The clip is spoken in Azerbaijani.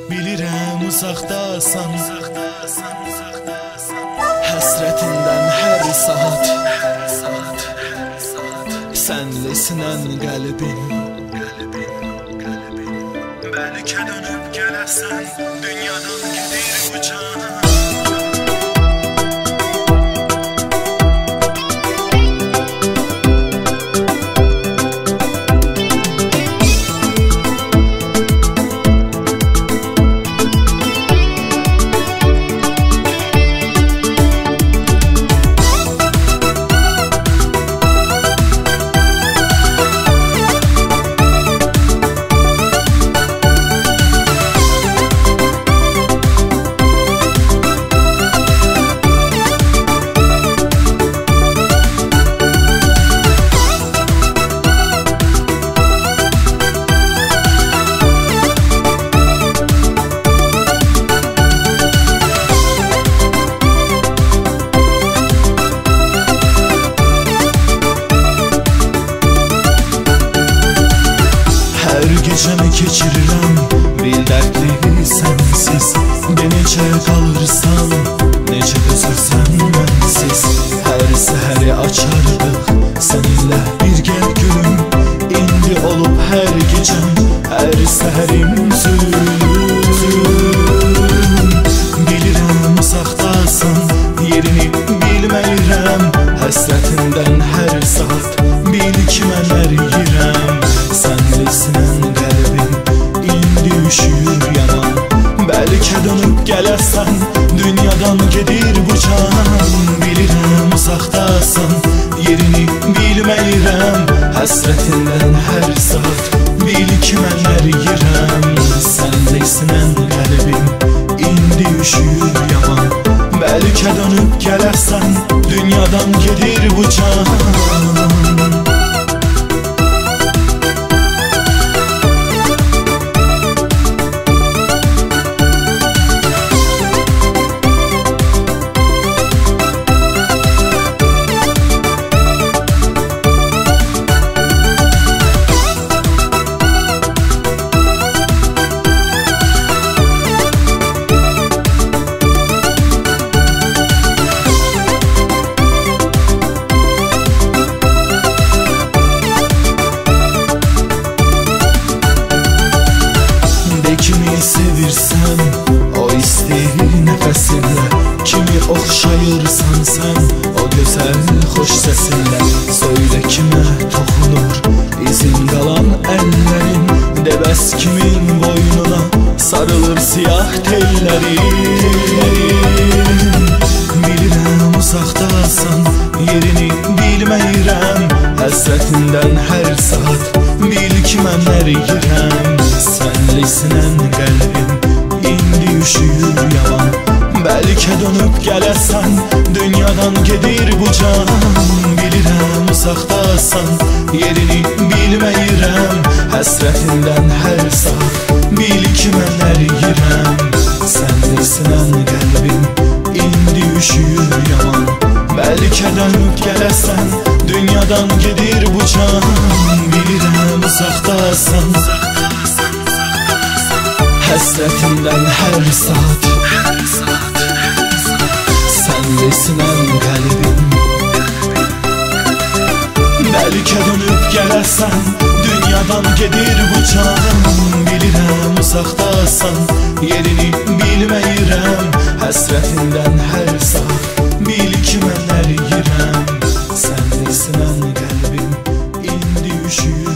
Bilirəm uzaqdasan, həsrətindən hər saat sənlisinən qəlbim. Bəlkə dönüb gələsən, dünyadan gedir bu can. Gecəmi keçirirəm bir dərdli sənsiz. Necə qalırsan, necə dözürsən mənsiz. Hər səhəri açardıq səninlə bir gəl gülüm. İndi olub hər gecəm, hər səhərim zülüm. Bilirəm uzaqdasan, yerini bilməyirəm. Həsrətindən hər saat bil ki mən əriyirəm. Sənlisinən qəlbim, indi üşüyür yaman. Bəlkə dönüb gələsən, dünyadan gedir bu can. Bilirəm uzaqdasan, yerini bilməyirəm. Həsrətindən hər saat bil ki mən əriyirəm. Sənlisinən qəlbim, indi üşüyür yaman. Bəlkə dönüb gələsən, dünyadan gedir bu can. Kimi sevirsən, o istəyir nəfəsinlə. Kimi oxşayırsan sən, o gözəl xoş səsinlə. Söylə kimə toxunur izin qalan əllərin. Dəbəs kimin boynuna sarılır siyah tellərin. Bilirəm uzaqdasan, yerini bilməyirəm. Həsrətindən hər saat bil ki mən əriyirəm. Sənlisinən qəlbim, indi üşüyür yaman. Bəlkə dönüb gələsən, dünyadan gedir bu can. Bilirəm uzaqdasan, yerini bilməyirəm. Həsrətindən hər saat bil ki mən əriyirəm. Sənlisinən qəlbim, indi üşüyür yaman. Bəlkə dönüb gələsən, dünyadan gedir bu can. Bilirəm uzaqdasan, həsrətindən hər saat sənlisinən qəlbim. Bəlkə dönüb gələsən, dünyadan gedir bu can. Bilirəm uzaqdasan, yerini bilməyirəm. Həsrətindən hər saat bil ki mən əriyirəm. Sənlisinən qəlbim, indi üşüyür.